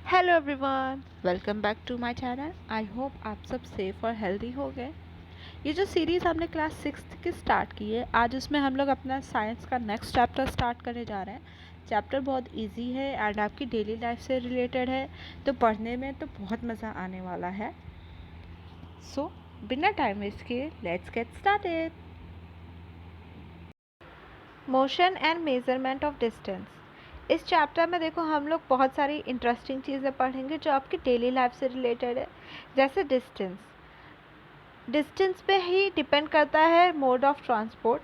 Hello everyone, welcome back to my channel. I hope आप सब safe और healthy हो गए। ये जो सीरीज़ हमने क्लास 6th की स्टार्ट की है, आज उसमें हम लोग अपना साइंस का नेक्स्ट चैप्टर स्टार्ट करने जा रहे हैं। चैप्टर बहुत इजी है एंड आपकी डेली लाइफ से रिलेटेड है, तो पढ़ने में तो बहुत मज़ा आने वाला है। सो बिना टाइम वेस्ट किए let's get started. Motion and measurement of distance. इस चैप्टर में देखो हम लोग बहुत सारी इंटरेस्टिंग चीज़ें पढ़ेंगे जो आपकी डेली लाइफ से रिलेटेड है। जैसे डिस्टेंस, डिस्टेंस पे ही डिपेंड करता है मोड ऑफ ट्रांसपोर्ट।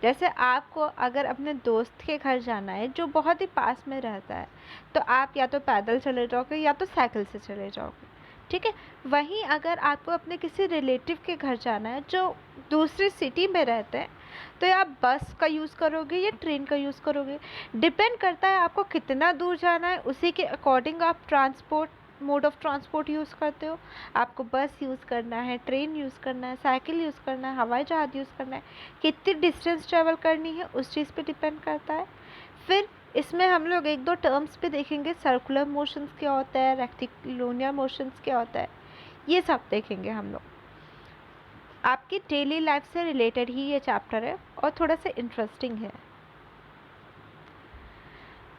जैसे आपको अगर अपने दोस्त के घर जाना है जो बहुत ही पास में रहता है, तो आप या तो पैदल चले जाओगे या तो साइकिल से चले जाओगे, ठीक है। वहीं अगर आपको अपने किसी रिलेटिव के घर जाना है जो दूसरी सिटी में रहते हैं, तो या आप बस का यूज़ करोगे या ट्रेन का यूज़ करोगे। डिपेंड करता है आपको कितना दूर जाना है, उसी के अकॉर्डिंग आप transport mode of transport use करते हो। आपको बस यूज़ करना है, ट्रेन यूज़ करना है, साइकिल यूज़ करना है, हवाई जहाज़ यूज़ करना है, कितनी डिस्टेंस ट्रैवल करनी है उस चीज़ पे डिपेंड करता है। फिर इसमें हम लोग एक दो टर्म्स पे देखेंगे, सर्कुलर मोशंस क्या होता है, रेक्टिलिनियर मोशंस क्या होता है, ये सब देखेंगे हम लोग। आपकी डेली लाइफ से रिलेटेड ही ये चैप्टर है और थोड़ा सा इंटरेस्टिंग है।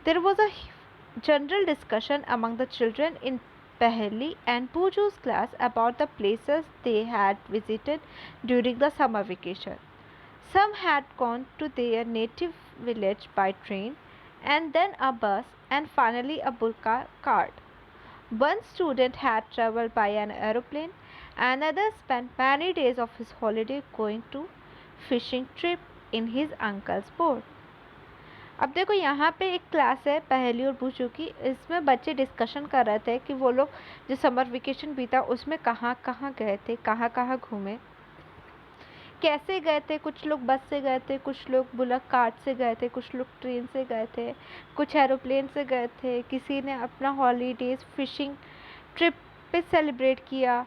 There was a general discussion among the children in Paheli and Puju's class about the places they had visited during the summer vacation. Some had gone to their native village by train, and then a bus, and finally a bulka cart. One student had travelled by an aeroplane, another spent many days of his holiday going to fishing trip in his uncle's boat. अब देखो यहाँ पे एक class है पहेली और बूझू की। इसमें बच्चे डिस्कशन कर रहे थे कि वो लोग जो समर वेकेशन बीता उसमें कहाँ कहाँ गए थे, कहाँ कहाँ घूमे, कैसे गए थे। कुछ लोग बस से गए थे, कुछ लोग बुलक कार्ट से गए थे, कुछ लोग ट्रेन से गए थे, कुछ एरोप्लेन से गए थे, किसी ने अपना हॉलीडेज फिशिंग ट्रिप पे सेलिब्रेट किया।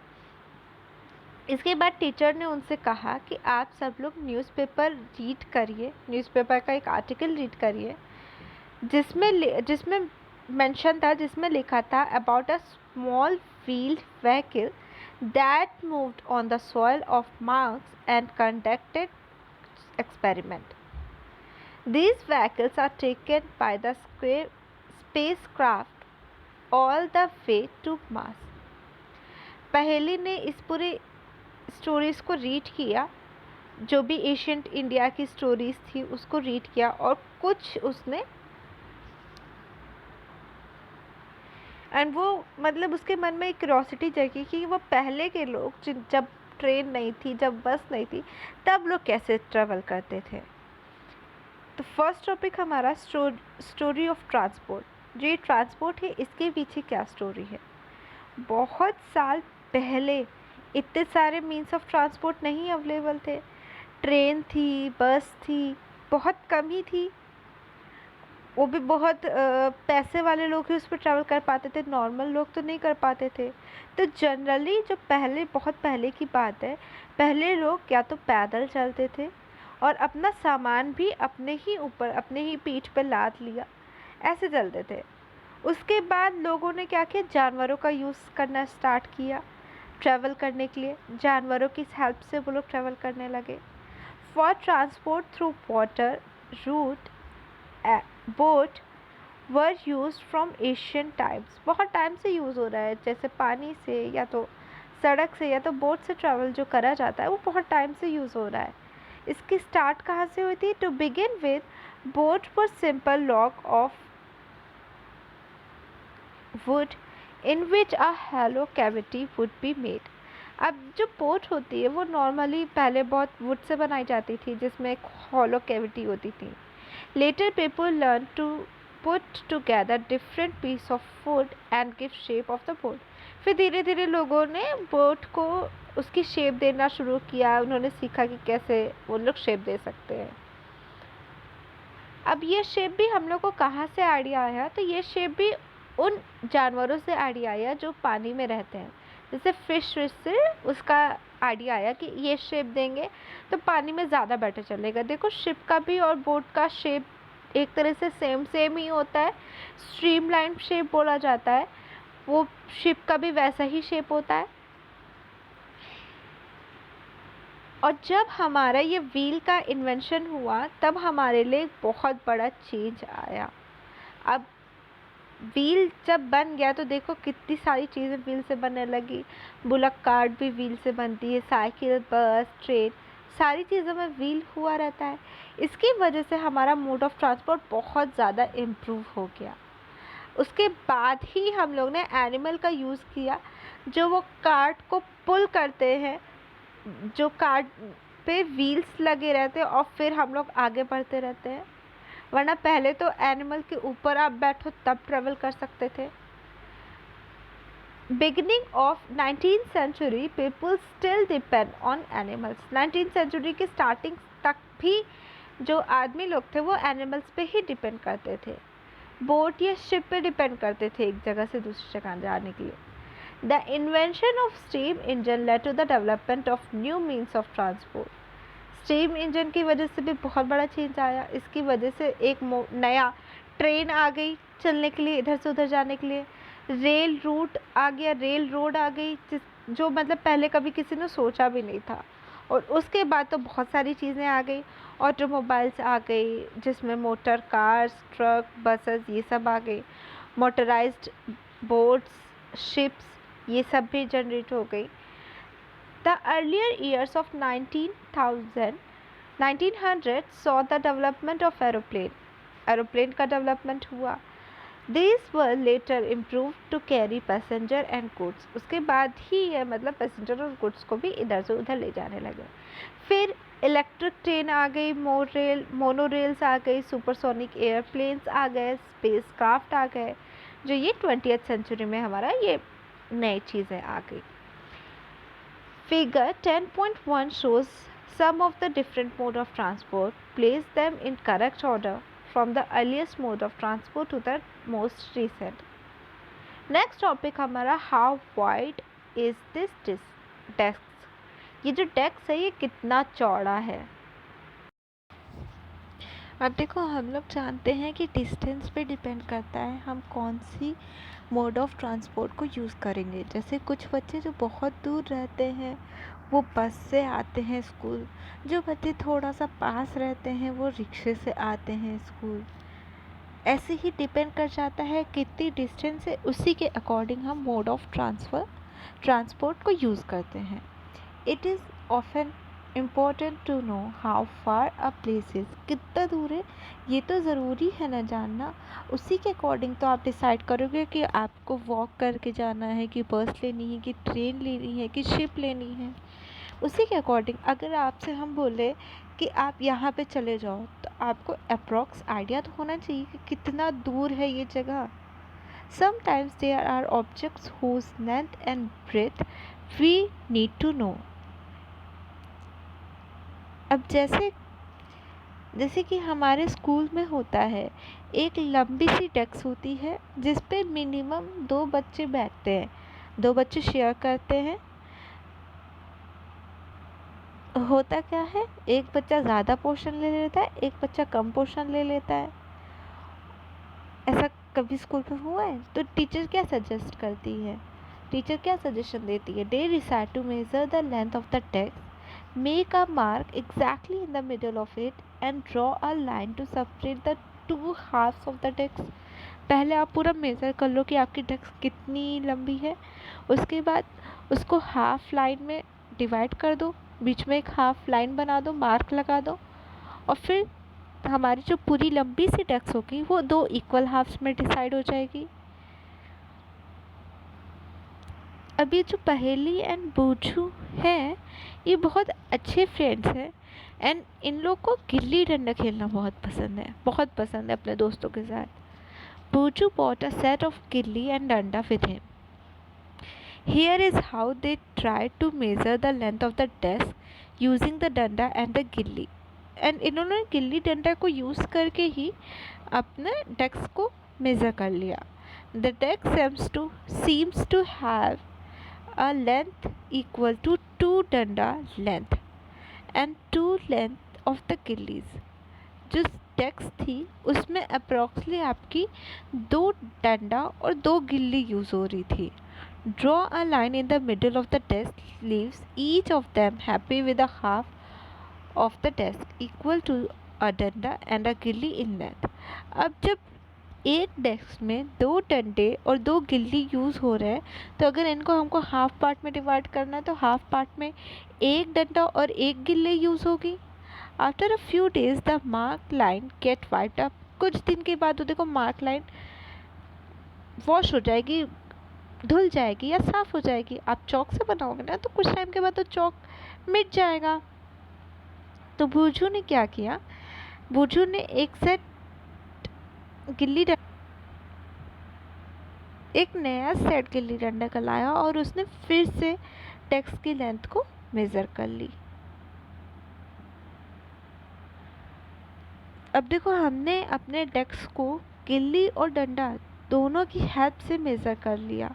इसके बाद टीचर ने उनसे कहा कि आप सब लोग न्यूज़पेपर रीड करिए, न्यूज़पेपर का एक आर्टिकल रीड करिए जिसमें मेंशन था, जिसमें लिखा था about a small wheeled vehicle that moved on the soil of Mars and conducted experiment. These vehicles are taken by the spacecraft all the way to Mars. पहेली ने इस पूरी स्टोरीज़ को रीड किया, जो भी एशियंट इंडिया की stories थी उसको रीड किया, और कुछ उसने एंड वो मतलब उसके मन में एक क्यूरोसिटी जगी कि वो पहले के लोग जब ट्रेन नहीं थी, जब बस नहीं थी, तब लोग कैसे ट्रैवल करते थे। तो फर्स्ट टॉपिक हमारा स्टोरी ऑफ ट्रांसपोर्ट। जो ये ट्रांसपोर्ट है इसके पीछे क्या स्टोरी है। बहुत साल पहले इतने सारे मीन्स ऑफ ट्रांसपोर्ट नहीं अवेलेबल थे। ट्रेन थी, बस थी, बहुत कम ही थी, वो भी बहुत पैसे वाले लोग ही उस पर ट्रैवल कर पाते थे, नॉर्मल लोग तो नहीं कर पाते थे। तो जनरली जो पहले, बहुत पहले की बात है, पहले लोग या तो पैदल चलते थे और अपना सामान भी अपने ही ऊपर, अपने ही पीठ पर लाद लिया, ऐसे चलते थे। उसके बाद लोगों ने क्या किया, जानवरों का यूज़ करना स्टार्ट किया ट्रैवल करने के लिए। जानवरों की हेल्प से वो लोग ट्रैवल करने लगे। For transport through water route boat were use from ancient times. बहुत टाइम से यूज़ हो रहा है, जैसे पानी से या तो सड़क से या तो बोट से ट्रैवल जो करा जाता है वो बहुत टाइम से यूज़ हो रहा है। इसकी स्टार्ट कहाँ से हुई थी। To begin with boat were simple log of wood in which a hollow cavity would be made. अब जो बोट होती है वो नॉर्मली पहले बहुत वुड से बनाई जाती थी, जिसमें एक हॉलो कैविटी होती थी। Later people learn to put together different piece of wood and give shape of the boat. फिर धीरे धीरे लोगों ने बोट को उसकी शेप देना शुरू किया। उन्होंने सीखा कि कैसे वो लोग शेप दे सकते हैं। अब ये शेप भी हम लोग को कहाँ से आइडिया आया, तो ये शेप भी उन जानवरों से आइडिया आया जो पानी में रहते हैं। जैसे फिश से उसका आइडिया आया कि ये शेप देंगे तो पानी में ज़्यादा बेटर चलेगा। देखो शिप का भी और बोट का शेप एक तरह से सेम ही होता है, स्ट्रीमलाइन शेप बोला जाता है। वो शिप का भी वैसा ही शेप होता है। और जब हमारा ये व्हील का इन्वेंशन हुआ तब हमारे लिए एक बहुत बड़ा चेंज आया। अब व्हील जब बन गया तो देखो कितनी सारी चीज़ें व्हील से बनने लगी। बुलक कार्ट भी व्हील से बनती है, साइकिल, बस, ट्रेन, सारी चीज़ों में व्हील हुआ रहता है। इसकी वजह से हमारा मोड ऑफ ट्रांसपोर्ट बहुत ज़्यादा इम्प्रूव हो गया। उसके बाद ही हम लोग ने एनिमल का यूज़ किया, जो वो कार्ट को पुल करते हैं, जो कार्ट पे व्हील्स लगे रहते हैं और फिर हम लोग आगे बढ़ते रहते हैं। वरना पहले तो एनिमल के ऊपर आप बैठो तब ट्रेवल कर सकते थे। Beginning of 19th century people still depend on animals. 19th century के स्टार्टिंग तक भी जो आदमी लोग थे वो एनिमल्स पे ही डिपेंड करते थे, बोट या शिप पे डिपेंड करते थे एक जगह से दूसरी जगह जाने के लिए। The invention of steam engine led to the development of new means of transport. Steam engine की वजह से भी बहुत बड़ा चेंज आया। इसकी वजह से एक नया ट्रेन आ गई चलने के लिए, इधर से उधर जाने के लिए। रेल रूट आ गया, रेल रोड आ गई, जो मतलब पहले कभी किसी ने सोचा भी नहीं था। और उसके बाद तो बहुत सारी चीज़ें आ गई, ऑटोमोबाइल्स आ गई जिसमें मोटर कार्स, ट्रक, बसेस ये सब आ गई। मोटराइज्ड बोट्स, शिप्स ये सब भी जनरेट हो गई। The earlier years of 1900 saw the development of aeroplane. Aeroplane का development हुआ। These were later improved to carry passenger and goods. उसके बाद ही ये मतलब पैसेंजर और गुड्स को भी इधर से उधर ले जाने लगे। फिर इलेक्ट्रिक ट्रेन आ गई, मोनोरेल्स आ गई, सुपरसोनिक एयरप्लेन्स आ गए, स्पेस क्राफ्ट आ गए, जो ये 20th सेंचुरी में हमारा ये नई चीज़ें आ गई। Figure 10.1 shows some of the different mode of transport. Place them in correct order from the earliest mode of transport to the most recent. Next topic हमारा how wide is this desk? ये जो desk है ये कितना चौड़ा है। अब देखो हम लोग जानते हैं कि डिस्टेंस पे डिपेंड करता है हम कौन सी मोड ऑफ ट्रांसपोर्ट को यूज़ करेंगे। जैसे कुछ बच्चे जो बहुत दूर रहते हैं वो बस से आते हैं स्कूल, जो बच्चे थोड़ा सा पास रहते हैं वो रिक्शे से आते हैं स्कूल। ऐसे ही डिपेंड कर जाता है कितनी डिस्टेंस है, उसी के अकॉर्डिंग हम मोड ऑफ ट्रांसपोर्ट को यूज़ करते हैं। It is often important to know how far a place is. कितना दूर है ये तो ज़रूरी है ना जानना। उसी के अकॉर्डिंग तो आप डिसाइड करोगे कि आपको वॉक करके जाना है, कि बस लेनी है, कि ट्रेन लेनी है, कि शिप लेनी है। उसी के अकॉर्डिंग अगर आपसे हम बोले कि आप यहाँ पे चले जाओ तो आपको अप्रॉक्स आइडिया तो होना चाहिए कि कितना दूर है ये जगह। Sometimes there are objects whose length and breadth we need to know. अब जैसे कि हमारे स्कूल में होता है, एक लंबी सी डेस्क होती है जिस पे मिनिमम 2 बच्चे बैठते हैं, 2 बच्चे शेयर करते हैं। होता क्या है, एक बच्चा ज़्यादा पोर्शन ले लेता है, एक बच्चा कम पोर्शन ले लेता है। ऐसा कभी स्कूल में हुआ है? तो टीचर क्या सजेस्ट करती है, टीचर क्या सजेशन देती है? They decide to measure the length of the desk, make a mark exactly in the middle of it and draw a line to separate the two halves of the desk. पहले आप पूरा measure कर लो कि आपकी desk कितनी लंबी है, उसके बाद उसको हाफ लाइन में डिवाइड कर दो, बीच में एक हाफ लाइन बना दो, मार्क लगा दो, और फिर हमारी जो पूरी लंबी सी डेस्क होगी वो 2 इक्वल हाफ्स में डिसाइड हो जाएगी। अब ये जो पहेली एंड बूझू हैं ये बहुत अच्छे फ्रेंड्स हैं एंड इन लोग को गिल्ली डंडा खेलना बहुत पसंद है अपने दोस्तों के साथ। बूझू bought a set of गिल्ली and danda with him. Here is how they tried to measure the length of the desk using the danda and the गिल्ली। एंड इन्होंने गिल्ली डंडा को यूज़ करके ही अपने डेस्क को मेज़र कर लिया। The desk seems to have a length equal to 2 danda length and 2 length of the gillies। जो desk थी उसमें अप्रॉक्सली आपकी 2 डंडा और 2 गिल्ली यूज़ हो रही थी. Draw a line in the middle of the desk, leaves each of them happy with a half of the desk equal to a डंडा एंड अ गिल्ली इन लेंथ. अब जब एक डेस्क में 2 डंडे और 2 गिल्ली यूज़ हो रहे हैं, तो अगर इनको हमको हाफ पार्ट में डिवाइड करना है तो हाफ पार्ट में एक डंडा और एक गिल्ली यूज़ होगी. After a few days the mark line get wiped up. कुछ दिन के बाद देखो मार्क लाइन वॉश हो जाएगी, धुल जाएगी या साफ़ हो जाएगी. आप चौक से बनाओगे ना तो कुछ टाइम के बाद तो चौक मिट जाएगा. तो भुजू ने क्या किया, भुजू ने एक सेट गिल्ली एक नया सेट गिल्ली डंडा का लाया और उसने फिर से डेस्क की लेंथ को मेज़र कर ली. अब देखो हमने अपने डेस्क को गिल्ली और डंडा दोनों की हेल्प से मेज़र कर लिया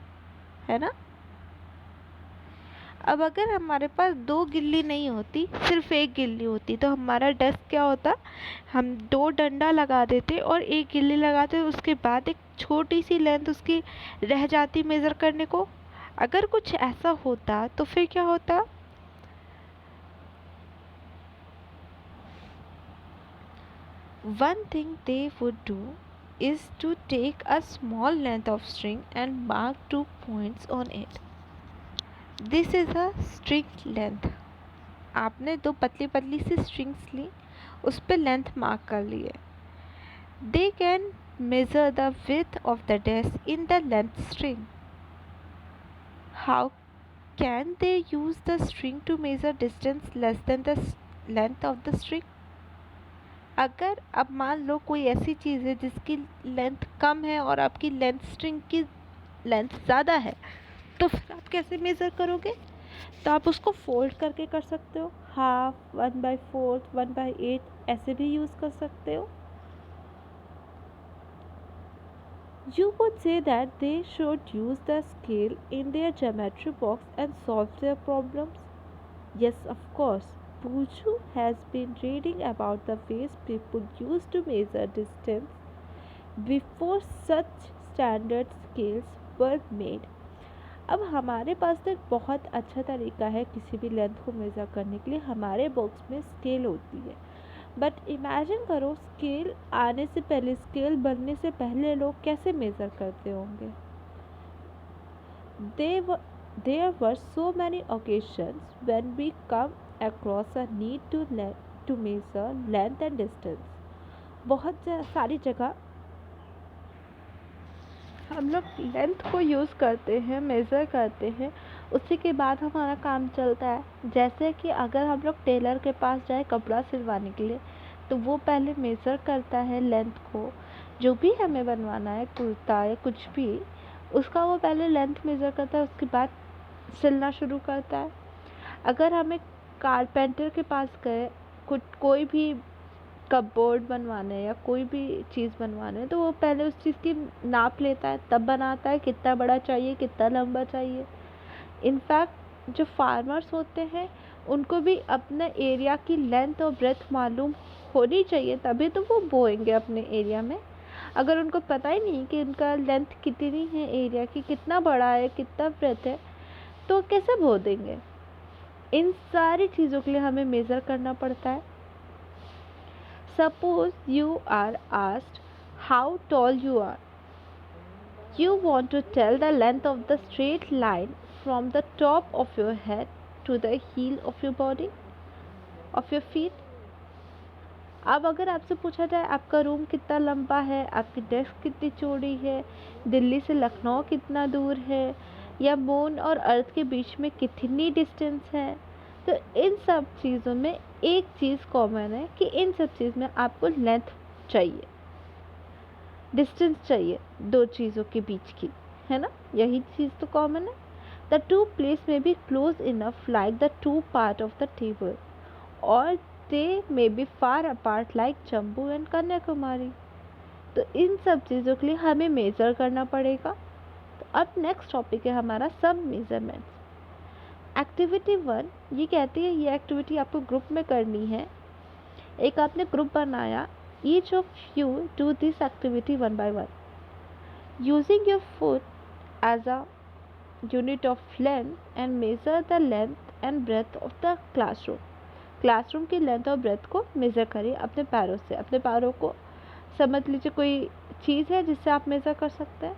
है ना. अब अगर हमारे पास 2 गिल्ली नहीं होती, सिर्फ एक गिल्ली होती, तो हमारा डेस्क क्या होता, हम 2 डंडा लगा देते और एक गिल्ली लगाते, उसके बाद एक छोटी सी लेंथ उसकी रह जाती मेज़र करने को. अगर कुछ ऐसा होता तो फिर क्या होता, one thing they would do is to take a small length of string and mark 2 points on it. This is a string length. आपने 2 पतली पतली सी स्ट्रिंग्स ली, उस पर लेंथ मार्क कर लिए. They can measure the width of the desk in the length string. How can they use the string to measure distance less than the length of the string? अगर अब मान लो कोई ऐसी चीज़ है जिसकी लेंथ कम है और आपकी लेंथ स्ट्रिंग की लेंथ ज़्यादा है, तो फिर आप कैसे मेज़र करोगे. तो आप उसको फोल्ड करके कर सकते हो, हाफ, 1/4, 1/8 ऐसे भी यूज़ कर सकते हो. You would say that they should use the scale in their geometry box and solve their problems. Yes, of course. Buju has been reading about the ways people used to measure distance before such standard scales were made. अब हमारे पास तो एक बहुत अच्छा तरीका है किसी भी लेंथ को मेज़र करने के लिए. हमारे बॉक्स में स्केल होती है, बट इमेजिन करो स्केल आने से पहले, स्केल बनने से पहले लोग कैसे मेज़र करते होंगे. There were so many occasions when we come across a need to measure length and distance. बहुत सारी जगह हम लोग लेंथ को यूज़ करते हैं, मेज़र करते हैं, उसी के बाद हमारा काम चलता है. जैसे कि अगर हम लोग टेलर के पास जाए कपड़ा सिलवाने के लिए, तो वो पहले मेज़र करता है लेंथ को, जो भी हमें बनवाना है, कुर्ता या कुछ भी, उसका वो पहले लेंथ मेज़र करता है, उसके बाद सिलना शुरू करता है. अगर हमें कारपेंटर के पास गए कोई भी कपबोर्ड बनवाने या कोई भी चीज़ बनवाने, तो वो पहले उस चीज़ की नाप लेता है, तब बनाता है कितना बड़ा चाहिए, कितना लंबा चाहिए. इनफैक्ट जो फार्मर्स होते हैं उनको भी अपने एरिया की लेंथ और ब्रेथ मालूम होनी चाहिए, तभी तो वो बोएंगे अपने एरिया में. अगर उनको पता ही नहीं कि उनका लेंथ कितनी है, एरिया की कितना बड़ा है, कितना ब्रेथ है, तो कैसे बो देंगे. इन सारी चीज़ों के लिए हमें मेज़र करना पड़ता है. Suppose you are asked how tall you are. You want to tell the length of the straight line from the top of your head to the heel of your body, of your feet. अब अगर आपसे पूछा जाए आपका room कितना लंबा है, आपकी डेस्क कितनी चौड़ी है, दिल्ली से लखनऊ कितना दूर है, या मून और अर्थ के बीच में कितनी डिस्टेंस है, तो इन सब चीज़ों में एक चीज़ कॉमन है कि इन सब चीज़ में आपको लेंथ चाहिए, डिस्टेंस चाहिए दो चीज़ों के बीच की, है ना. यही चीज़ तो कॉमन है. द टू प्लेस में be close enough like the two part of the table, और they may be far apart like Jammu and Kanyakumari. तो इन सब चीज़ों के लिए हमें मेज़र करना पड़ेगा. तो अब नेक्स्ट टॉपिक है हमारा सब मेज़रमेंट्स. एक्टिविटी 1 ये कहती है ये एक्टिविटी आपको ग्रुप में करनी है. एक आपने ग्रुप बनाया each of you do this activity one by one, using your foot as a unit of length and measure the length and breadth of the classroom की लेंथ और ब्रेथ को मेज़र करिए अपने पैरों से। अपने पैरों को समझ लीजिए कोई चीज़ है जिससे आप मेज़र कर सकते हैं।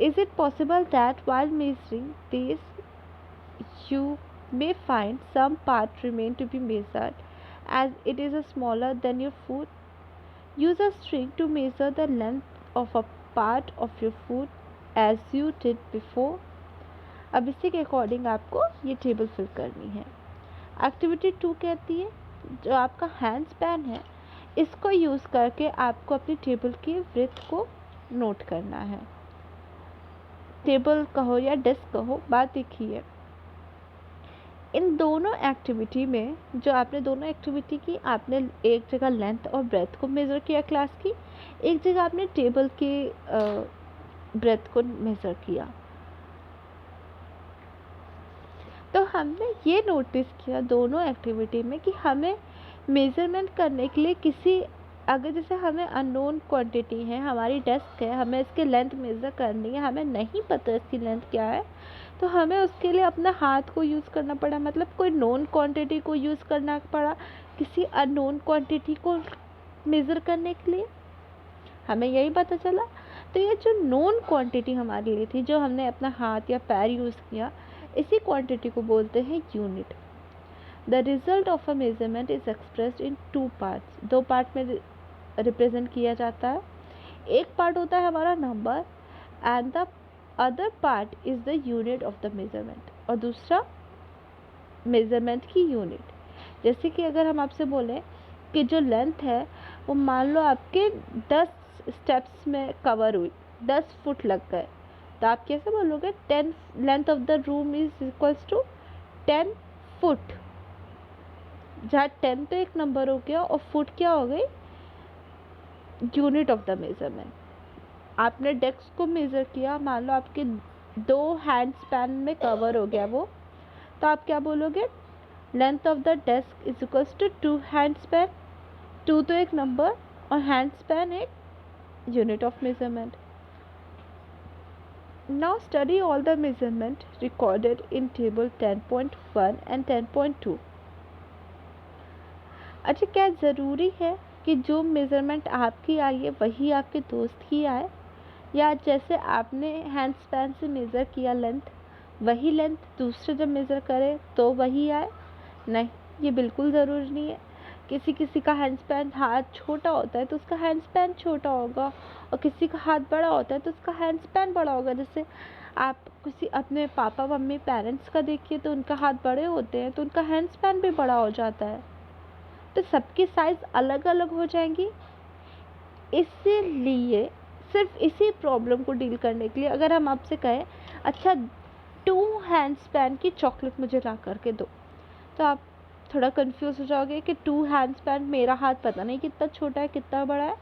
Is it possible that while measuring this you may find some part remain to be measured as it is smaller than your foot? Use a string to measure the length of a part of your foot as you did before. अब इसी के according आपको ये table fill करनी है। Activity 2 कहती है जो आपका हैंड स्पैन है इसको यूज़ करके आपको अपनी टेबल की विड्थ को नोट करना है। टेबल कहो या डेस्क कहो, बात एक ही है। इन दोनों एक्टिविटी में जो आपने दोनों एक्टिविटी की, आपने एक जगह लेंथ और ब्रेथ को मेज़र किया क्लास की, एक जगह आपने टेबल की ब्रेथ को मेज़र किया। तो हमने ये नोटिस किया दोनों एक्टिविटी में कि हमें मेज़रमेंट करने के लिए किसी, अगर जैसे हमें अननोन क्वांटिटी है, हमारी डेस्क है, हमें इसकी लेंथ मेज़र करनी है, हमें नहीं पता इसकी लेंथ क्या है, तो हमें उसके लिए अपना हाथ को यूज़ करना पड़ा, मतलब कोई नोन क्वांटिटी को यूज़ करना पड़ा किसी अननोन क्वांटिटी को मेज़र करने के लिए। हमें यही पता चला। तो ये जो नोन क्वांटिटी हमारे लिए थी, जो हमने अपना हाथ या पैर यूज़ किया, इसी क्वांटिटी को बोलते हैं unit. The result of a measurement is expressed in 2 parts. 2 part में रिप्रेजेंट किया जाता है। एक पार्ट होता है हमारा number and the other part is the unit of the measurement, और दूसरा मेजरमेंट की यूनिट। जैसे कि अगर हम आपसे बोलें कि जो लेंथ है वो मान लो आपके 10 स्टेप्स में कवर हुई, 10 फुट लग गए, तो आप कैसे बोलोगे 10 length of the room is equals to 10 foot. जहाँ 10 तो एक नंबर हो गया और फुट क्या हो गई, यूनिट ऑफ द मेजरमेंट। आपने डेस्क को मेज़र किया, मान लो आपके 2 हैंड स्पैन में कवर हो गया वो, तो आप क्या बोलोगे, length of the desk is equals to 2 hand span. 2 तो एक नंबर और हैंड स्पैन एक unit of measurement. Now study all the measurement recorded in table 10.1 and 10.2. अच्छा, क्या ज़रूरी है कि जो मेज़रमेंट आपकी आई है वही आपके दोस्त की आए, या जैसे आपने हैंड स्पैन से मेज़र किया लेंथ, वही लेंथ दूसरे जब मेज़र करे तो वही आए? नहीं, ये बिल्कुल ज़रूरी नहीं है। किसी किसी का हैंड स्पैन हाथ छोटा होता है तो उसका हैंड स्पैन छोटा होगा, और किसी का हाथ बड़ा होता है तो उसका हैंड स्पैन बड़ा होगा। जैसे आप किसी अपने पापा मम्मी पेरेंट्स का देखिए तो उनका हाथ बड़े होते हैं तो उनका हैंड स्पैन भी बड़ा हो जाता है। तो सबकी साइज़ अलग अलग हो जाएंगी। इसीलिए सिर्फ इसी प्रॉब्लम को डील करने के लिए अगर हम आपसे कहें अच्छा 2 हैंड स्पैन की चॉकलेट मुझे ला करके दो, तो आप थोड़ा कंफ्यूज हो जाओगे कि 2 हैंड स्पैन, मेरा हाथ पता नहीं कितना छोटा है कितना बड़ा है।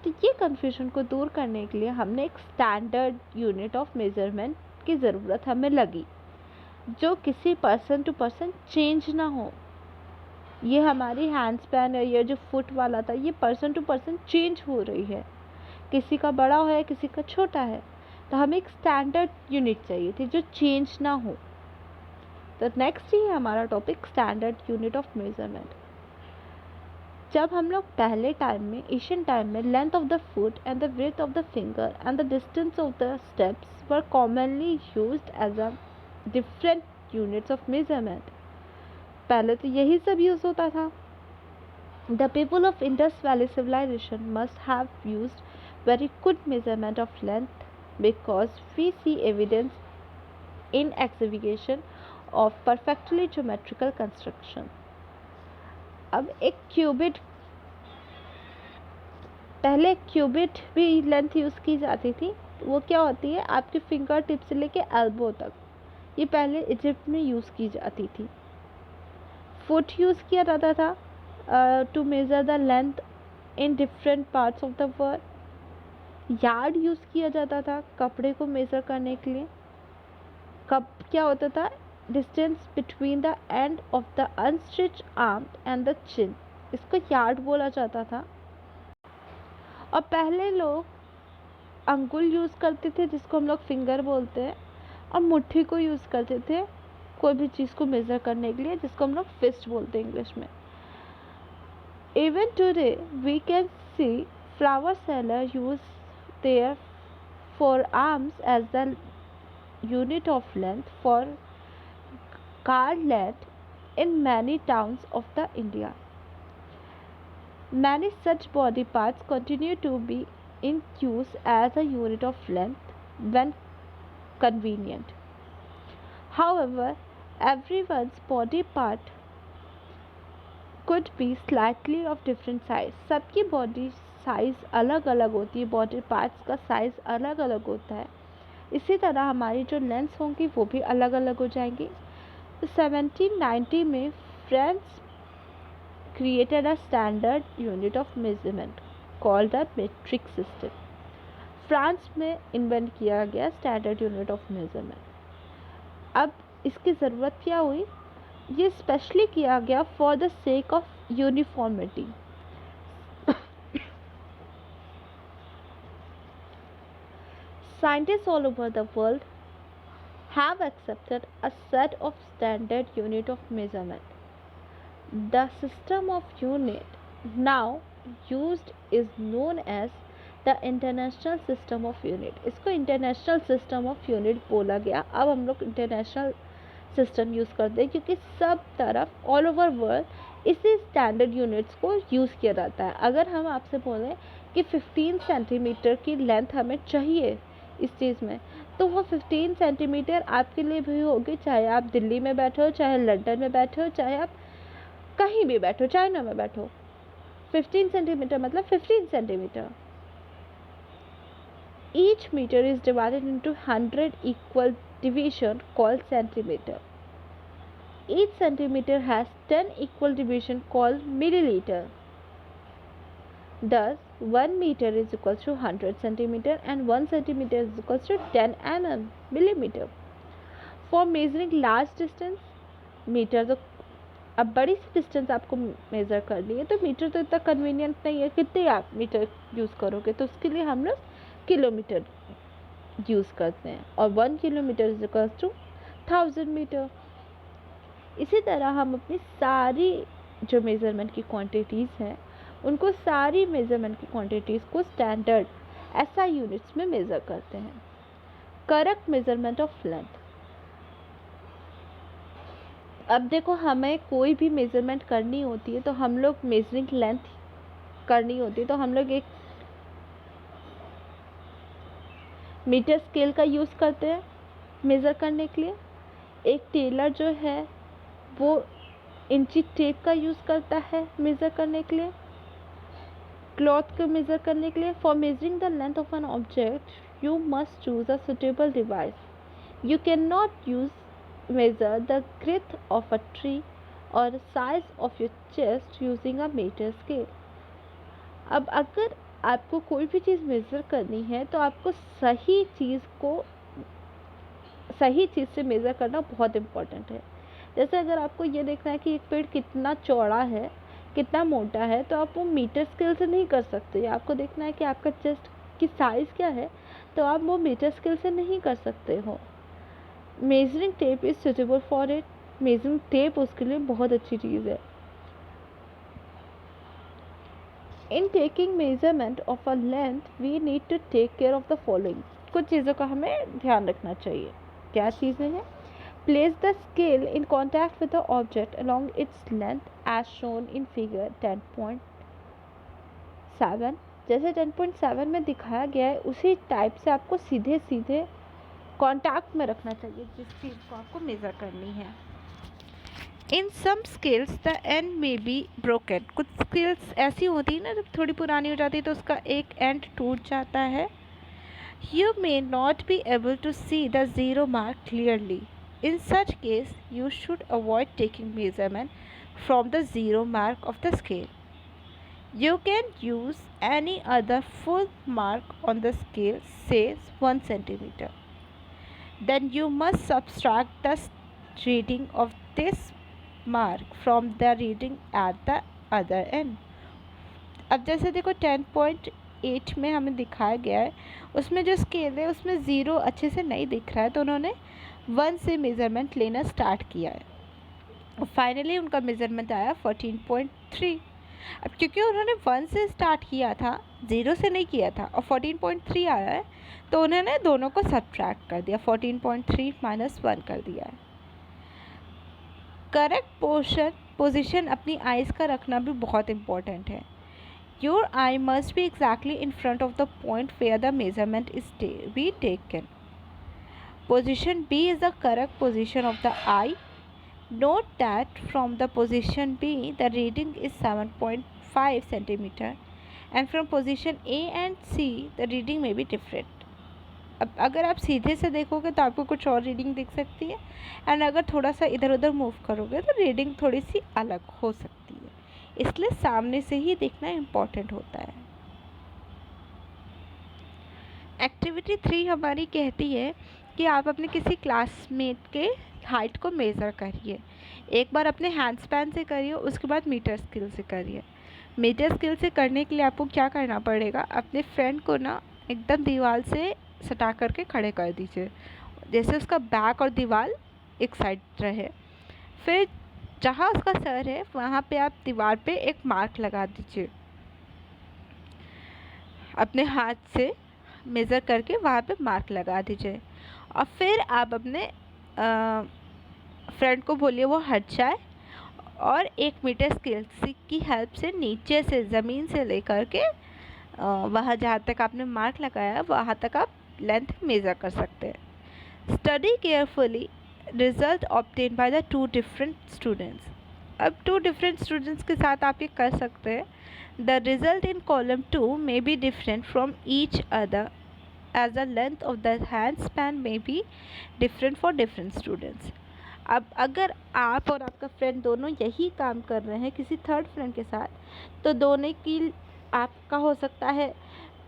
तो ये कन्फ्यूजन को दूर करने के लिए हमने एक स्टैंडर्ड यूनिट ऑफ मेजरमेंट की ज़रूरत हमें लगी, जो किसी पर्सन टू पर्सन चेंज ना हो। ये हमारी हैंड स्पैन है, ये जो फुट वाला था, ये पर्सन टू पर्सन चेंज हो रही है, किसी का बड़ा है किसी का छोटा है, तो हमें एक स्टैंडर्ड यूनिट चाहिए थी जो चेंज ना हो। तो नेक्स्ट ही है हमारा topic standard unit of measurement. जब हम लोग पहले टाइम में, एशियन टाइम में, length of the foot and the width of the finger and the distance of the steps were commonly used as a different units of measurement. पहले तो यही सब यूज़ होता था। The people of Indus valley civilisation must have used very good measurement of length because we see evidence in excavation of perfectly geometrical construction. अब एक qubit, पहले qubit भी लेंथ यूज़ की जाती थी। वो क्या होती है, आपके फिंगर टिप से लेके एल्बो तक, ये पहले इजिप्ट में यूज़ की जाती थी। फुट यूज़ किया जाता था to measure the length in different parts of the world. Yard use किया जाता था कपड़े को मेज़र करने के लिए। कब क्या होता था, distance between the end of the unstitch arm and the chin, इसको यार्ड बोला जाता था। और पहले लोग अंगुल यूज़ करते थे जिसको हम लोग फिंगर बोलते हैं, और मुट्ठी को यूज़ करते थे कोई भी चीज़ को मेज़र करने के लिए, जिसको हम लोग फिस्ट बोलते हैं इंग्लिश में। Even today we can see flower seller use their forearms as the unit of length for card length in many towns of the India. Many such body parts continue to be in use as a unit of length when convenient. However, everyone's body part could be slightly of different size. सबकी body size अलग अलग होती है, body parts का size अलग अलग होता है। इसी तरह हमारी जो लेंस होंगी वो भी अलग अलग हो जाएंगी। 1790 में France created a standard unit of measurement called the metric system. France में इन्वेंट किया गया स्टैंडर्ड यूनिट ऑफ मेजरमेंट। अब इसकी ज़रूरत क्या हुई? ये स्पेशली किया गया for the sake of uniformity. Scientists all over the world have accepted a set of standard unit of measurement. The system of unit now used is known as the International System of Unit. इसको International System of Unit बोला गया। अब हम लोग international system use करते हैं क्योंकि सब तरफ ऑल ओवर वर्ल्ड इसी स्टैंडर्ड यूनिट्स को यूज़ किया जाता है। अगर हम आपसे बोलें कि 15 सेंटीमीटर की लेंथ हमें चाहिए इस चीज़ में, तो वो 15 सेंटीमीटर आपके लिए भी होगी, चाहे आप दिल्ली में बैठे हो, चाहे लंदन में बैठे हो, चाहे आप कहीं भी बैठो, चाइना में बैठो। 15 सेंटीमीटर मतलब 15 centimetre. Each metre is divided into 100 equal division called centimeter. Each centimeter has 10 equal division called milliliter. Thus, 1 meter is equal to 100 centimeter and 1 centimeter is equal to 10 mm millimeter. For measuring large distance, metre तो अब बड़ी सी distance आपको measure करनी है तो metre तो इतना convenient नहीं है, कितने आप मीटर यूज़ करोगे, तो उसके लिए हम लोग किलोमीटर यूज़ करते हैं, और 1 kilometre is equal to 1000 metre. इसी तरह हम अपनी सारी जो मेज़रमेंट की क्वांटिटीज़ हैं उनको सारी मेज़रमेंट की क्वांटिटीज़ को स्टैंडर्ड SI यूनिट्स में मेज़र करते हैं। Correct measurement of length. अब देखो, हमें कोई भी मेज़रमेंट करनी होती है तो हम लोग मेजरिंग लेंथ करनी होती है तो हम लोग एक मीटर स्केल का यूज़ करते हैं मेज़र करने के लिए। एक टेलर जो है वो इंची टेप का यूज़ करता है मेज़र करने के लिए, क्लॉथ को मेज़र करने के लिए। For measuring the length of an object you must choose a suitable device. You can not use measure the girth of a tree और size of your chest using a metre scale. अब अगर आपको कोई भी चीज़ measure करनी है तो आपको सही चीज़ से मेज़र करना बहुत इम्पॉर्टेंट है। जैसे अगर आपको ये देखना है कि एक पेड़ कितना चौड़ा है, कितना मोटा है, तो आप वो मीटर स्केल से नहीं कर सकते। आपको देखना है कि आपका चेस्ट की साइज़ क्या है, तो आप वो मीटर स्केल से नहीं कर सकते हो। Measuring tape is suitable for it. Measuring tape उसके लिए बहुत अच्छी चीज़ है। In taking measurement of a length, we need to take care of the following. कुछ चीज़ों का हमें ध्यान रखना चाहिए। क्या चीज़ें हैं? Place the scale in contact with the object along its length as shown in figure 10.7। जैसे 10.7 में दिखाया गया है उसी टाइप से आपको सीधे सीधे कॉन्टैक्ट में रखना चाहिए जिस चीज़ को आपको मेज़र करनी है। In some scales the end may be broken. कुछ स्केल्स ऐसी होती है ना, जब थोड़ी पुरानी हो जाती है तो उसका एक एंड टूट जाता है। You may not be able to see the zero mark clearly. In such case you should avoid taking measurement from the zero mark of the scale. You can use any other full mark on the scale, say 1 centimetre. Then you must subtract the reading of this mark from the reading at the other end. अब जैसे देखो 8 में हमें दिखाया गया है, उसमें जो स्केल है उसमें 0 अच्छे से नहीं दिख रहा है, तो उन्होंने 1 से मेज़रमेंट लेना स्टार्ट किया है और फाइनली उनका मेज़रमेंट आया 14.3। अब क्योंकि उन्होंने 1 से स्टार्ट किया था, 0 से नहीं किया था, और 14.3 आया है, तो उन्होंने दोनों को सब्ट्रैक्ट कर दिया, 14.3 माइनस 1 कर दिया है। करेक्ट पोजिशन अपनी आइज़ का रखना भी बहुत इम्पॉर्टेंट है। Your eye must be exactly in front of the point where the measurement is be taken. Position B is the correct position of the eye. Note that from the position B the reading is 7.5 centimeter and from position A and C the reading may be different. अब अगर आप सीधे से देखोगे तो आपको कुछ और रीडिंग दिख सकती है, एंड अगर थोड़ा सा इधर उधर मूव करोगे तो रीडिंग थोड़ी सी अलग हो सकती है, इसलिए सामने से ही देखना इम्पॉर्टेंट होता है। एक्टिविटी 3 हमारी कहती है कि आप अपने किसी क्लासमेट के हाइट को मेज़र करिए। एक बार अपने हैंड स्पैन से करिए, उसके बाद मीटर स्केल से करिए। मीटर स्केल से करने के लिए आपको क्या करना पड़ेगा, अपने फ्रेंड को ना एकदम दीवार से सटा करके खड़े कर दीजिए, जैसे उसका बैक और दीवार एक साइड रहे। फिर जहाँ उसका सर है वहाँ पे आप दीवार पे एक मार्क लगा दीजिए, अपने हाथ से मेज़र करके वहाँ पे मार्क लगा दीजिए, और फिर आप अपने फ्रेंड को बोलिए वो हट जाए और 1 मीटर स्केल की हेल्प से नीचे से ज़मीन से लेकर के वहाँ जहाँ तक आपने मार्क लगाया वहाँ तक आप लेंथ मेज़र कर सकते हैं। Study carefully result obtain by the 2 different students. अब 2 डिफरेंट स्टूडेंट्स के साथ आप ये कर सकते हैं। The result in column 2 may be different from each other as the length of the hand span may be different for different students. अब अगर आप और आपका फ्रेंड दोनों यही काम कर रहे हैं किसी थर्ड फ्रेंड के साथ, तो दोनों की आपका हो सकता है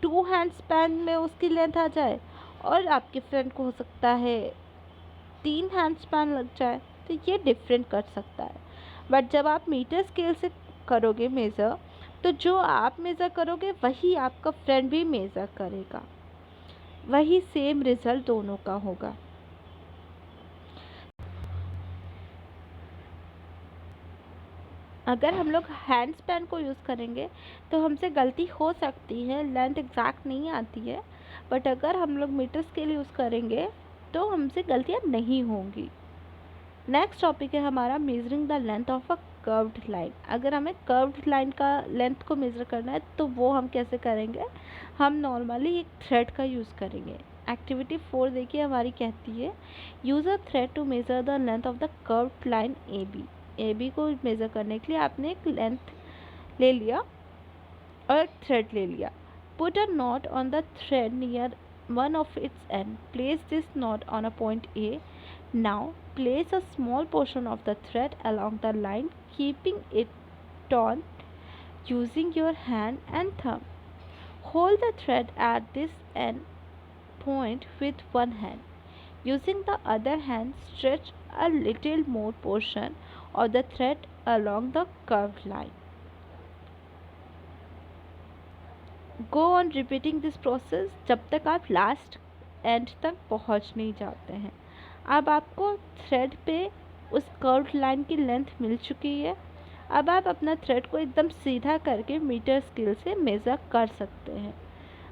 2 हैंड स्पैन में उसकी लेंथ आ जाए और आपके फ्रेंड को हो सकता है 3 हैंड स्पैन लग जाए, तो ये डिफरेंट कर सकता है। बट जब आप मीटर स्केल से करोगे मेज़र, तो जो आप मेज़र करोगे वही आपका फ्रेंड भी मेज़र करेगा, वही सेम रिज़ल्ट दोनों का होगा। अगर हम लोग हैंड स्पैन को यूज़ करेंगे तो हमसे गलती हो सकती है, लेंथ एग्जैक्ट नहीं आती है, बट अगर हम लोग मीटर स्केल यूज़ करेंगे तो हमसे गलतियाँ नहीं होंगी। नेक्स्ट टॉपिक है हमारा measuring the length of a curved line. अगर हमें कर्व्ड लाइन का लेंथ को मेज़र करना है तो वो हम कैसे करेंगे, हम नॉर्मली एक थ्रेड का यूज़ करेंगे। एक्टिविटी 4 देखिए हमारी कहती है use a thread to measure the length of the curved line A B को मेज़र करने के लिए आपने एक लेंथ ले लिया और एक थ्रेड ले लिया। Put a not on the thread near one of its end. Place this knot on a point A. Now place a small portion of the thread along the line, keeping it taut using your hand and thumb. Hold the thread at this end point with one hand. Using the other hand, stretch a little more portion of the thread along the curved line. Go on repeating this process जब तक आप last and तक पहुंच नहीं जाते हैं। अब आपको थ्रेड पे उस कर्व्ड लाइन की लेंथ मिल चुकी है। अब आप अपना थ्रेड को एकदम सीधा करके मीटर स्केल से मेज़र कर सकते हैं,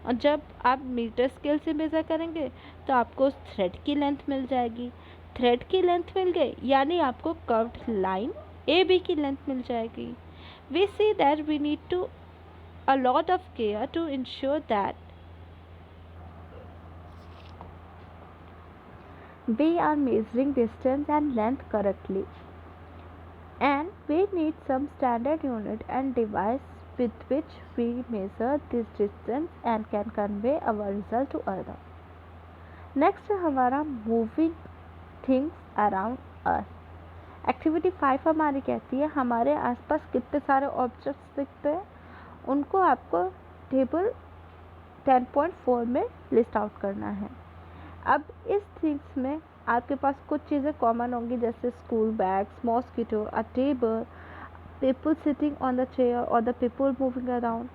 और जब आप मीटर स्केल से मेज़र करेंगे तो आपको उस थ्रेड की लेंथ मिल जाएगी। थ्रेड की लेंथ मिल गई यानी आपको कर्व्ड लाइन ए बी की लेंथ मिल जाएगी। We see that we need to a lot of care to ensure that we are measuring distance and length correctly, and we need some standard unit and device with which we measure this distance and can convey our result to others. Next है हमारा moving things around us. Activity 5 हमारी कहती है हमारे आसपास कितने सारे objects दिखते हैं, उनको आपको टेबल 10.4 में लिस्ट आउट करना है। अब इस थिंग्स में आपके पास कुछ चीज़ें कॉमन होंगी, जैसे school bags, mosquito, a table, people sitting on the chair और the people moving around.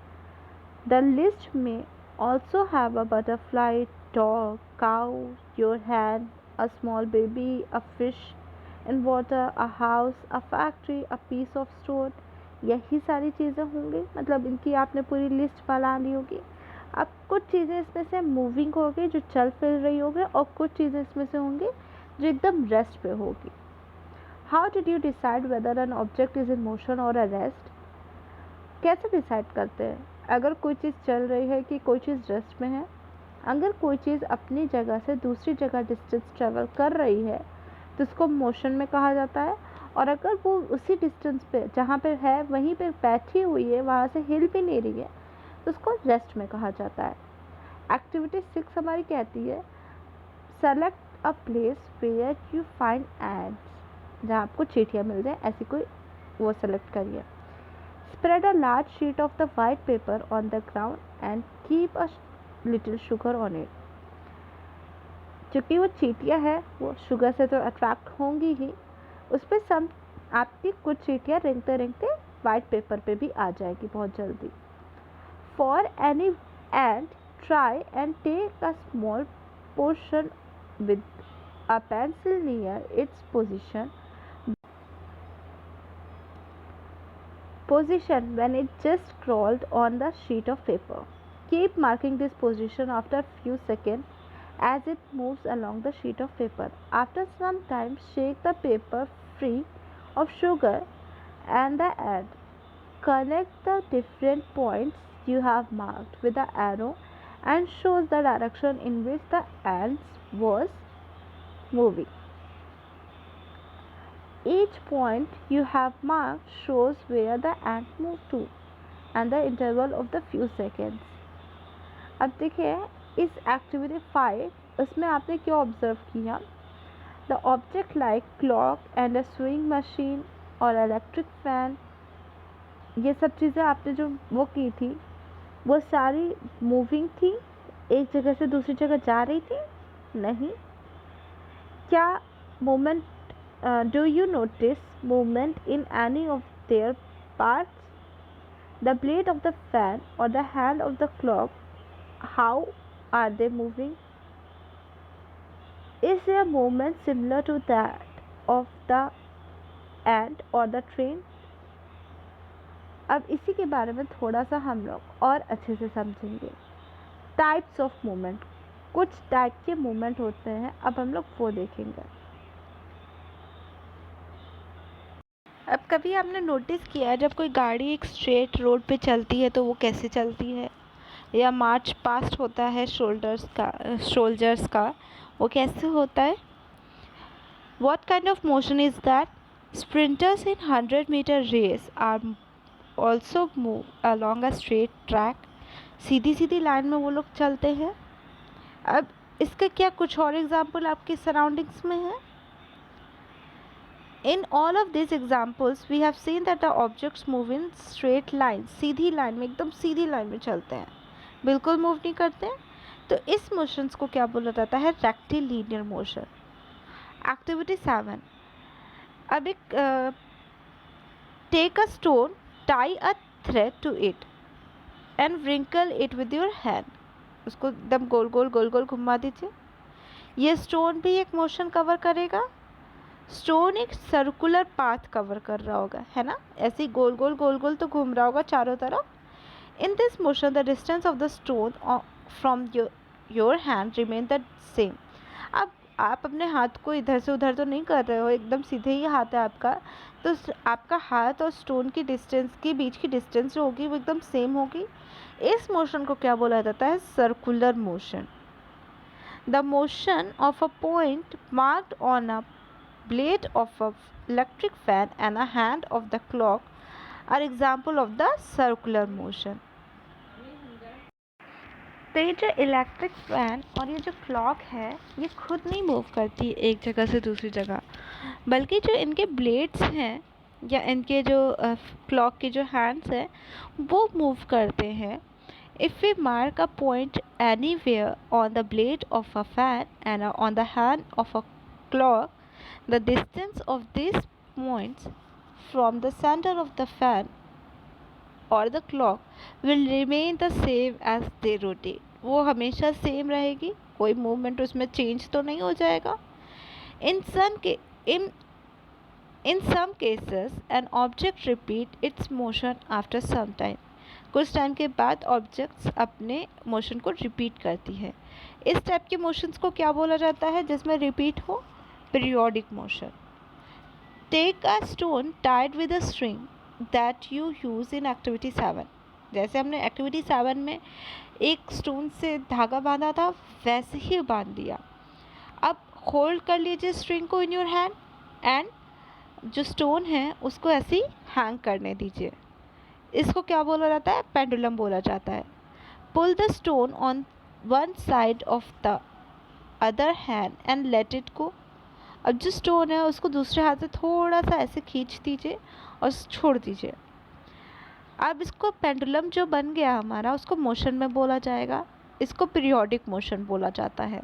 The list may also have a butterfly, dog, cow, your hand, a small baby, a fish in water, a house, a factory, a piece of stone. यही सारी चीज़ें होंगी, मतलब इनकी आपने पूरी list बना ली होगी। अब कुछ चीज़ें इसमें से मूविंग होगी जो चल फिर रही होगी, और कुछ चीज़ें इसमें से होंगी जो एकदम रेस्ट पे होगी। How did you decide whether an object is in motion और अ रेस्ट? कैसे डिसाइड करते हैं अगर कोई चीज़ चल रही है कि कोई चीज़ रेस्ट में है? अगर कोई चीज़ अपनी जगह से दूसरी जगह डिस्टेंस ट्रेवल कर रही है तो उसको मोशन में कहा जाता है, और अगर वो उसी डिस्टेंस पे जहाँ पे है वहीं पे बैठी हुई है, वहाँ से हिल भी नहीं रही है, तो उसको रेस्ट में कहा जाता है। एक्टिविटी 6 हमारी कहती है select a place where you find ants, जहाँ आपको चींटियाँ मिल जाए ऐसी कोई वो सेलेक्ट करिए। Spread a large sheet of the white paper on the ground and keep a little sugar on it. क्योंकि वो चींटियाँ हैं, वो शुगर से तो अट्रैक्ट होंगी ही, उस पर सब आपकी कुछ चींटियाँ रेंगते रेंगते वाइट पेपर पे भी आ जाएगी बहुत जल्दी। For any ant, try and take a small portion with a pencil near its position when it just crawled on the sheet of paper. Keep marking this position after a few seconds as it moves along the sheet of paper. After some time, shake the paper free of sugar and the ant. Connect the different points you have marked with the arrow and shows the direction in which the ants was moving. Each point you have marked shows where the ant moved to and the interval of the few seconds. अब देखिए इस activity 5 उसमें आपने क्या observe किया? The object like clock and a swing machine और electric fan, ये सब चीज़ें आपने जो वो की थी वो सारी मूविंग थी, एक जगह से दूसरी जगह जा रही थी? नहीं। क्या moment do you notice movement in any of their parts? The blade of the fan or the hand of the clock, how are they moving? Is there movement similar to that of the ant or the train? अब इसी के बारे में थोड़ा सा हम लोग और अच्छे से समझेंगे। टाइप्स ऑफ मूवमेंट, कुछ टाइप के मूवमेंट होते हैं, अब हम लोग वो देखेंगे। अब कभी आपने नोटिस किया जब कोई गाड़ी एक स्ट्रेट रोड पे चलती है तो वो कैसे चलती है, या मार्च पास्ट होता है शोल्जर्स का वो कैसे होता है? What kind of motion is that? Sprinters in 100-meter race are also move along a straight track. Sidhi Sidhi line में वो लोग चलते हैं। अब इसका क्या कुछ और एग्जाम्पल आपके सराउंडिंग्स में है? In all of these examples, we have seen that the objects move in straight lines. Sidhi line में, एकदम सीधी लाइन में चलते हैं, बिल्कुल मूव नहीं करते हैं। तो इस मोशंस को क्या बोला जाता है? Rectilinear motion. एक्टिविटी 7, अब एक take a stone, tie a thread to it and wrinkle it with your hand. उसको एकदम गोल गोल गोल गोल घुमा दीजिए। ये स्टोन भी एक मोशन कवर करेगा। स्टोन एक सर्कुलर पाथ कवर कर रहा होगा, है ना, ऐसे गोल गोल तो घूम रहा होगा चारों तरफ। In this motion the distance of the stone from your hand remain the same. अब आप अपने हाथ को इधर से उधर तो नहीं कर रहे हो, एकदम सीधे ही हाथ है आपका, तो आपका हाथ और स्टोन की डिस्टेंस के बीच की डिस्टेंस जो होगी वो एकदम सेम होगी। इस मोशन को क्या बोला जाता है? Circular motion. The motion of a point marked on a blade of a electric fan and a hand of the clock are example of the circular motion. तो ये जो इलेक्ट्रिक फैन और ये जो क्लॉक है ये खुद नहीं मूव करती एक जगह से दूसरी जगह, बल्कि जो इनके ब्लेड्स हैं या इनके जो क्लॉक के जो हैंड्स हैं वो मूव करते हैं। If we mark a point anywhere on the blade of a fan and on the hand of a clock, the distance of these points from the center of the fan or the clock will remain the same as they rotate. वो हमेशा same रहेगी, कोई movement उसमें change तो नहीं हो जाएगा. In some cases an object repeat its motion after some time. कुछ टाइम के बाद ऑब्जेक्ट्स अपने मोशन को रिपीट करती है. इस टाइप के मोशंस को क्या बोला जाता है जिसमें रिपीट हो? Periodic motion. Take a stone tied with a string that you use in activity 7. जैसे हमने एक्टिविटी 7 में एक स्टोन से धागा बांधा था, वैसे ही बांध दिया. अब होल्ड कर लीजिए स्ट्रिंग को इन योर हैंड एंड जो स्टोन है उसको ऐसे ही हैंग करने दीजिए. इसको क्या बोला जाता है? पेंडुलम बोला जाता है. Pull the stone on one side of the other hand and let it go. अब जो स्टोन है उसको दूसरे हाथ से थोड़ा सा ऐसे खींच दीजिए और छोड़ दीजिए. अब इसको पेंडुलम जो बन गया हमारा उसको मोशन में बोला जाएगा. इसको पीरियोडिक मोशन बोला जाता है.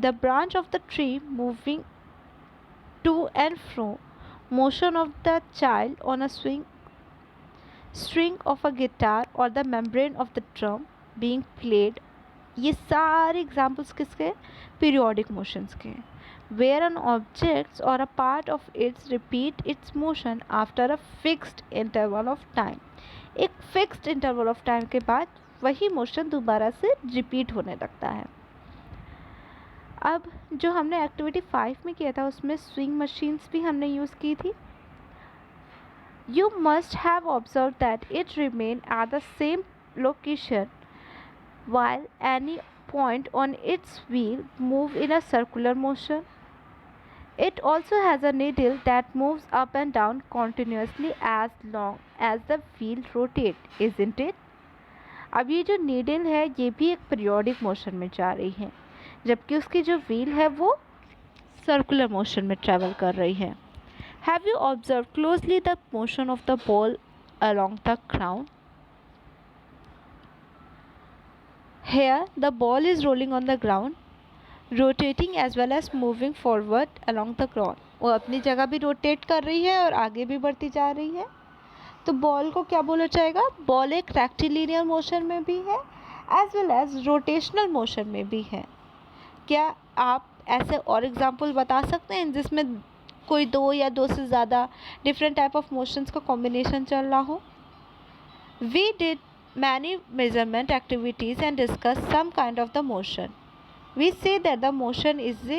The branch of the tree moving to and fro, motion of the child on a string of a guitar और the membrane of the drum being played. ये सारे एग्जाम्पल्स किसके? पीरियोडिक मोशंस के. Where an object or a part of it repeat its motion after a fixed interval of time. एक fixed interval of time के बाद वही motion दोबारा से रिपीट होने लगता है. अब जो हमने एक्टिविटी 5 में किया था उसमें स्विंग मशीन्स भी हमने यूज़ की थी. You must have observed that it remained at the same location while any point on its wheel move in a circular motion. It also has a needle that moves up and down continuously as long as the wheel rotates, isn't it? अब ये जो needle है ये भी एक periodic motion में जा रही है, जबकि उसकी जो व्हील है वो सर्कुलर मोशन में ट्रैवल कर रही है. Have you observed closely the motion of the ball along the ground? Here the ball is rolling on the ground, rotating as well as moving forward along the ground. वो अपनी जगह भी rotate कर रही है और आगे भी बढ़ती जा रही है. तो बॉल को क्या बोला जाएगा? बॉल एक रेक्टिलिनियर मोशन में भी है as well as rotational motion में भी है. क्या आप ऐसे और एग्जांपल बता सकते हैं जिसमें कोई दो या दो से ज़्यादा डिफरेंट टाइप ऑफ मोशंस का कॉम्बिनेशन चल रहा हो? We did many measurement activities and discuss some kind of the motion. We say that the motion is a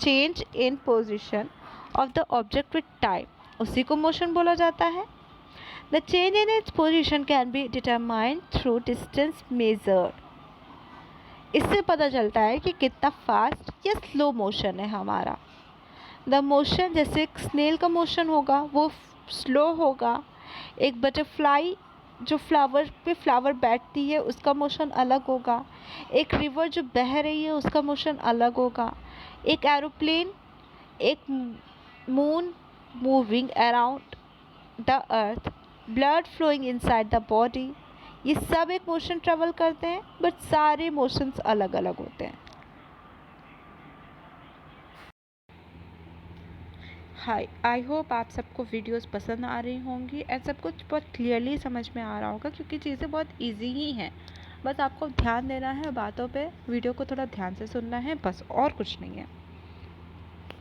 change in position of the object with time. उसी को motion बोला जाता है. The change in its position can be determined through distance measured. इससे पता चलता है कि कितना fast या slow motion है हमारा. The motion जैसे एक snail का motion होगा वो slow होगा. एक butterfly जो फ्लावर पे फ्लावर बैठती है उसका मोशन अलग होगा. एक रिवर जो बह रही है उसका मोशन अलग होगा. एक एरोप्लेन, एक moon moving around the earth, blood flowing inside the body, ये सब एक मोशन ट्रेवल करते हैं बट सारे मोशंस अलग अलग होते हैं. हाय, आई होप आप सबको वीडियोस पसंद आ रही होंगी एंड सब कुछ बहुत क्लियरली समझ में आ रहा होगा क्योंकि चीज़ें बहुत इजी ही हैं. बस आपको ध्यान देना है बातों पे, वीडियो को थोड़ा ध्यान से सुनना है, बस और कुछ नहीं है.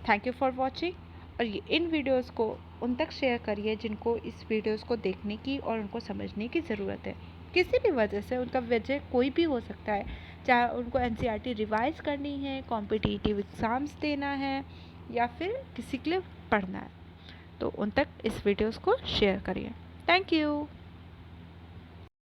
Thank you for watching. और ये इन वीडियोस को उन तक शेयर करिए जिनको इस वीडियोस को देखने की और उनको समझने की ज़रूरत है. किसी भी वजह से, उनका वजह कोई भी हो सकता है, चाहे उनको NCERT रिवाइज़ करनी है, कॉम्पिटिटिव एग्ज़ाम्स देना है या फिर किसी के लिए पढ़ना है, तो उन तक इस वीडियोस को शेयर करिए. Thank you.